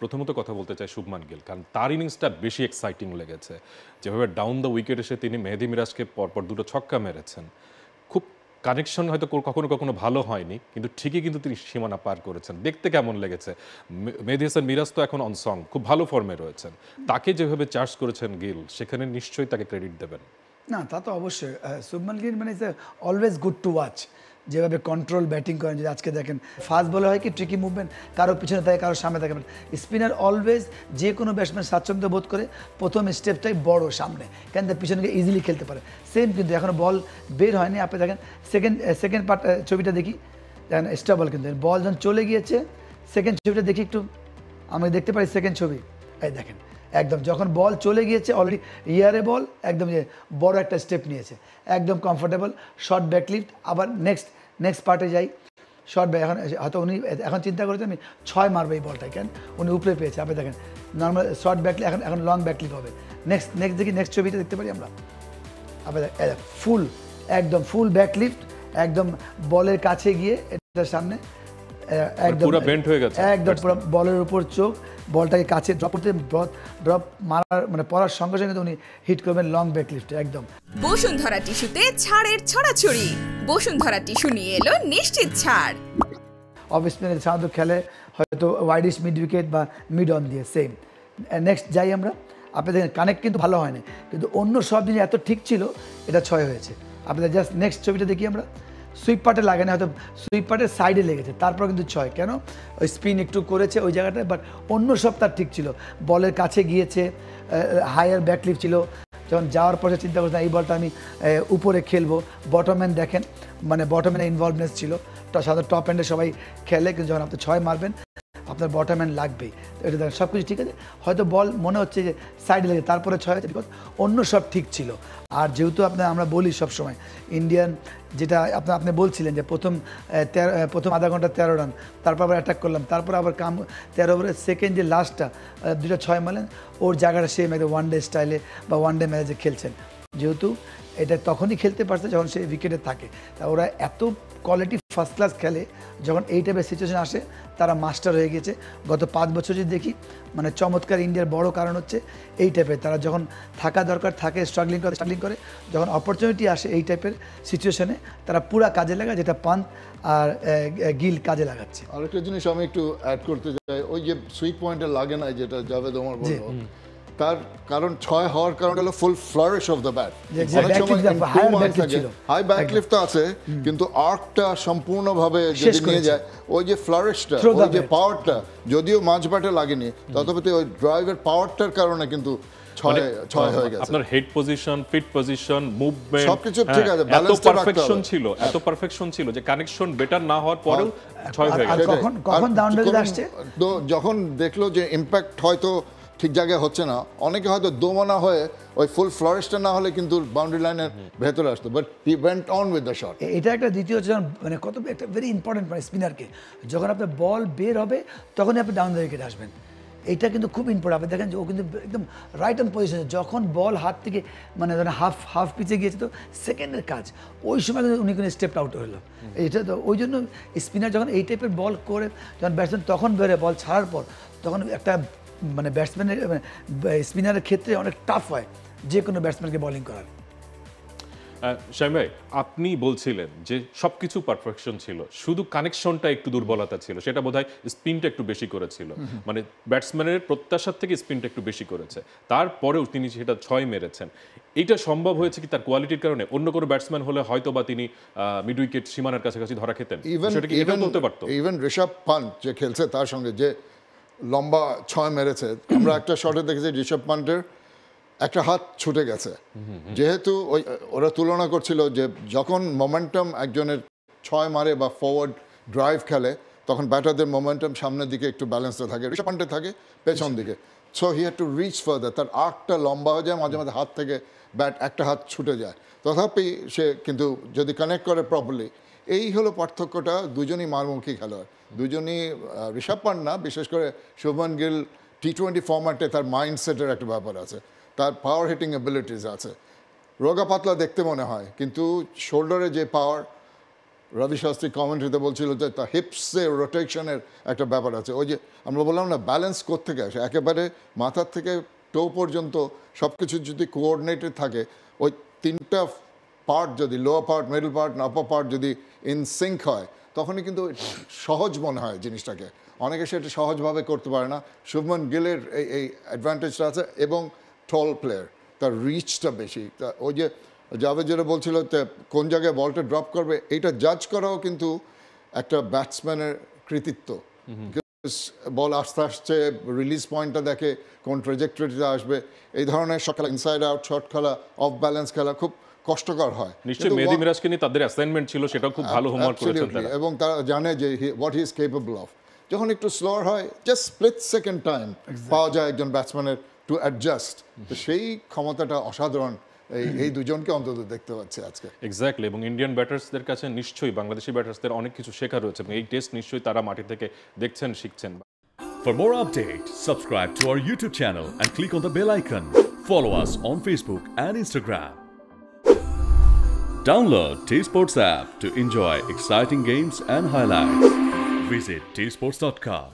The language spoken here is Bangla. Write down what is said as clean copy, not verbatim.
প্রথমত কথা বলতে চাই শুভমান গিল, কারণ তার ইনিংসটা বেশি এক্সাইটিং লেগেছে। যেভাবে ডাউন দ্য উইকেট এসে তিনি মেহেদী মিরাজকে পরপর দুটো ছক্কা মেরেছেন, খুব কানেকশন হয়তো কখনো কখনো ভালো হয়নি, কিন্তু ঠিকই কিন্তু তিনি সীমানা পার করেছেন। দেখতে কেমন লেগেছে? মেহেদী হাসান মিরাজ তো এখন অনসং, খুব ভালো ফর্মে রয়েছেন, তাকে যেভাবে চার্জ করেছেন গিল, সেখানে নিশ্চয়ই তাকে ক্রেডিট দেবেন। না, তা তো অবশ্যই। শুভমান গিল মানে অলওয়েজ গুড টু ওয়াচ, যেভাবে কন্ট্রোল ব্যাটিং করেন। যদি আজকে দেখেন ফাস্ট বলে হয় কি ট্রিকি মুভমেন্ট, কারো পিছনে থাকে কারো সামনে থাকে, স্পিনার অলওয়েজ যে কোনো ব্যাটসম্যান স্বাচ্ছন্দ্য বোধ করে প্রথম স্টেপটাই বড় সামনে, কেন তার পিছনে গিয়ে ইজিলি খেলতে পারে। সেম কিন্তু এখনও বল বের হয়নি। আপনি দেখেন সেকেন্ড পার্ট ছবিটা দেখি, দেখেন এক্সট্রা বল কিন্তু বল যখন চলে গিয়েছে, সেকেন্ড ছবিটা দেখি একটু, আমি দেখতে পারি সেকেন্ড ছবি, এই দেখেন একদম যখন বল চলে গিয়েছে অলরেডি ইয়ারে বল একদম বড় একটা স্টেপ নিয়েছে, একদম কমফোর্টেবল শর্ট ব্যাকলিফট। আবার নেক্সট পার্টে যাই, শর্ট ব্যাক। এখন হয়তো উনি এখন চিন্তা করেছে আমি 6 মারবো এই বলটা, কেন উনি উপরে পেয়েছে। আপনি দেখেন নর্মাল শর্ট ব্যাকলিফ, এখন লং ব্যাকলিফ হবে। নেক্সট দেখি নেক্সট ছবিটা দেখতে পারি আমরা, আপনি ফুল একদম ফুল ব্যাকলিফট, একদম বলের কাছে গিয়ে এটার সামনে একদম পুরো বেন্ট হয়ে গেছে, একদম পুরো বলের উপর চোখ, বলটাকে কাছে ড্রপ করতে, ড্রপ মারার মানে পড়ার সঙ্গে সঙ্গে উনি হিট করবেন লং ব্যাকলিফটে একদম। বসুন্ধরা টিস্যুতে ছাড়ের ছড়াছড়ি। বসুন্ধরা টিস্যু নিয়ে এলো নিশ্চিত ছাড়। অফ স্পিনার সাধারণত খেলে হয়তো ওয়াইডিশ মিড উইকেট বা মিড অন দিয়ে, সেম। নেক্সট যাই আমরা, আপনি দেখেন কানেক্ট কিন্তু ভালো হয়নি, কিন্তু অন্য সব জিনিস এত ঠিক ছিল, এটা 6 হয়েছে। আপনাদের জাস্ট নেক্সট ছবিটা দেখি আমরা, সুইপ পার্টে লাগে না, হয়তো সুইপ পার্টের সাইডে লেগেছে, তারপর কিন্তু 6। কেন? ওই স্পিন একটু করেছে ওই জায়গাটায়, বাট অন্য সব তার ঠিক ছিল। বলের কাছে গিয়েছে, হায়ার ব্যাকলিফ ছিল, যখন যাওয়ার পরে চিন্তা করছিলাম এই বলটা আমি উপরে খেলবো। বটম্যান দেখেন, মানে বটম্যানের ইনভলভনেস ছিল। সাধারণত টপ এন্ডে সবাই খেলে, কিন্তু যখন আপনি 6 মারবেন আপনার বটম্যান লাগবেই। এটা দেখেন সব কিছু ঠিক আছে, হয়তো বল মনে হচ্ছে যে সাইডে লেগে, তারপরে 6 হয়েছে, বিকজ অন্য সব ঠিক ছিল। আর যেহেতু আমরা বলি সবসময় ইন্ডিয়ান, যেটা আপনি বলছিলেন যে প্রথম আধা ঘন্টা 13 রান, তারপর আবার অ্যাটাক করলাম, তারপর আবার 13 ওভারের সেকেন্ড যে লাস্টটা 2টা 6 মারলেন, ওর জায়গাটা সেম একদম ওয়ান ডে স্টাইলে বা ওয়ান ডে ম্যাচে খেলছেন। যেহেতু এটা তখনই খেলতে পারছে যখন সে উইকেটে থাকে, তা ওরা এত কোয়ালিটি ফার্স্ট ক্লাস খেলে, যখন এই টাইপের সিচুয়েশন আসে তারা মাস্টার হয়ে গেছে। গত 5 বছর যদি দেখি, মানে চমৎকার ইন্ডিয়ার বড় কারণ হচ্ছে এই টাইপের, তারা যখন থাকা দরকার থাকে স্ট্রাগলিং করে, যখন অপরচুনিটি আসে এই টাইপের সিচুয়েশনে তারা পুরা কাজে লাগায়, যেটা পান্ত আর গিল কাজে লাগাচ্ছে। আরেকটা জিনিস আমি একটু অ্যাড করতে চাই, ওই যে সুইট পয়েন্টে লাগে না, যেটা জাভেদ ওমর বলল, তার কারণ 6 হওয়ার কারণ হলো full flourish of the bat. High backlift তো আছে, কিন্তু আর্কটা সম্পূর্ণভাবে যদি নিয়ে যায়, ওই যে ফ্লারিশটা, ওই যে পাওয়ারটা, যদিও মাঝ ব্যাটে লাগেনি, তথাপি ওই ড্রাইভের পাওয়ারটার কারণে কিন্তু 6 হয়ে গেছে। আপনার head position, feet position, movement সবকিছু ঠিক আছে, এত পারফেকশন ছিল যে কানেকশন বেটার না হওয়ার পরেও 6 হয়ে গেছে। কখন বাউন্ডারি আসছে, যখন দেখলো যে ইম্প্যাক্ট হয়তো ঠিক জায়গায় হচ্ছে না, অনেকে হয়তো দোমনা হয়ে ওই ফুল ফ্লারিশটা না হলে কিন্তু বাউন্ডারি লাইনের ভেতরে আসতো, but he went on with the shot. এটা একটা দ্বিতীয় যখন মানে কত একটা ভেরি ইম্পর্টেন্ট, মানে স্পিনারকে যখন আপনার বল বের হবে তখনই আপনি ডাউন দ্য উইকেট আসবেন, এটা কিন্তু খুব ইম্পর্টেন্ট। আপনি দেখেন যে ও কিন্তু একদম রাইট অন পজিশনে, যখন বল হাত থেকে মানে হাফ পিচে গিয়েছে, তো সেকেন্ডের কাজ, ওই সময় কিন্তু উনি কোনো স্টেপ আউট হলো। এটা তো ওই জন্য স্পিনার যখন এই টাইপের বল করে, যখন ব্যাটসম্যান তখন বেরোয় বল ছাড়ার পর, তখন একটা মানে ব্যাটসম্যানের স্পিনারের ক্ষেত্রে অনেক টাফ হয় যে কোনো ব্যাটসম্যানকে বোলিং করার। শামীম ভাই, আপনি বলছিলেন যে সবকিছু পারফেকশন ছিল, শুধু কানেকশনটা একটু দুর্বলতা ছিল, সেটা বোধহয় স্পিনটা একটু বেশি করেছিল, মানে ব্যাটসম্যানের প্রত্যাশার থেকে স্পিনটা একটু বেশি করেছে, তারপরেও তিনি সেটা 6 মেরেছেন। এটা সম্ভব হয়েছে কি তার কোয়ালিটির কারণে? অন্য কোনো ব্যাটসম্যান হলে হয়তো বা তিনি মিড উইকেট সীমানার কাছাকাছি ধরা খেতেন, সেটা কি এটা বলতে পারতো? ইভেন ঋষভ পান্ট যে খেলছে তার সঙ্গে যে লম্বা 6 মেরেছে, আমরা একটা শটে দেখেছি ঋষভ পান্টের একটা হাত ছুটে গেছে, যেহেতু ওরা তুলনা করছিল যে যখন মোমেন্টাম একজনের 6 মারে বা ফরওয়ার্ড ড্রাইভ খেলে, তখন ব্যাটারদের মোমেন্টাম সামনের দিকে একটু ব্যালেন্সে থাকে, ঋষভ পান্টের থাকে পেছন দিকে। So he had to reach further, তার আর্কটা লম্বা হয়ে যায়, মাঝে মাঝে হাত থেকে ব্যাট একটা হাত ছুটে যায়, তথাপি সে কিন্তু যদি কানেক্ট করে প্রপারলি, এই হলো পার্থক্যটা। দুজনই মারমুখী খেলোয়াড়, দুজনই ঋষভ পান্ট না, বিশেষ করে শুভমান গিল T20 ফরম্যাটে তার মাইন্ডসেটের একটা ব্যাপার আছে, তার পাওয়ার হিটিং অ্যাবিলিটিস আছে। রোগা পাতলা দেখতে মনে হয়, কিন্তু শোল্ডারে যে পাওয়ার, রবি শাস্ত্রী কমেন্ট্রিতে বলছিল যে তা হিপসে রোটেশনের একটা ব্যাপার আছে। ওই যে আমরা বললাম না, ব্যালেন্স কোত্থেকে আসে, একেবারে মাথার থেকে টো পর্যন্ত সব কিছু যদি কোঅর্ডিনেটেড থাকে, ওই তিনটা পার্ট যদি লোয়ার পার্ট, মিডল পার্ট, আপার পার্ট যদি ইন সিঙ্ক হয়, তখনই কিন্তু সহজ মনে হয় জিনিসটাকে। অনেকে সেটা সহজভাবে করতে পারে না। শুভমান গিলের এই অ্যাডভান্টেজটা আছে, এবং টল প্লেয়ার, তার রিচটা বেশি। তা ওই যে জাভেদ যেটা বলছিল কোন জায়গায় বলটা ড্রপ করবে, এইটা জাজ করাও কিন্তু একটা ব্যাটসম্যানের কৃতিত্ব। বল আস্তে আসছে, রিলিজ পয়েন্টটা দেখে, কোন ট্রেজেক্টরিতে আসবে। এই ধরনের শট খেলা, ইনসাইড আউট শট খেলা, অফ ব্যালেন্স খেলা খুব কষ্টকর হয়। নিশ্চয়ই মেহেদী মিরাজকে নিয়ে তাদের অ্যাসাইনমেন্ট ছিল, সেটাও খুব ভালো হোমওয়ার্ক করেছেন তারা, এবং তারা জানে যে what he is capable of. যখন একটু স্লোয়ার হয়, জাস্ট স্প্লিট সেকেন্ড টাইম পাওয়া যায় একজন ব্যাটসম্যানের টু অ্যাডজাস্ট। তো সেই ক্ষমতাটা অসাধারণ এই দুজনকে অন্তত দেখতে পাচ্ছি আজকে। এক্স্যাক্টলি, এবং ইন্ডিয়ান ব্যাটার্সদের কাছে নিশ্চয়ই বাংলাদেশি ব্যাটার্সদের অনেক কিছু শেখা রয়েছে, এবং এই টেস্ট নিশ্চয়ই তারা মাটি থেকে দেখছেন, শিখছেন। For more updates, subscribe to our YouTube channel and click on the bell icon. Follow us on Facebook and Instagram. Download T-Sports app to enjoy exciting games and highlights. Visit tsports.com.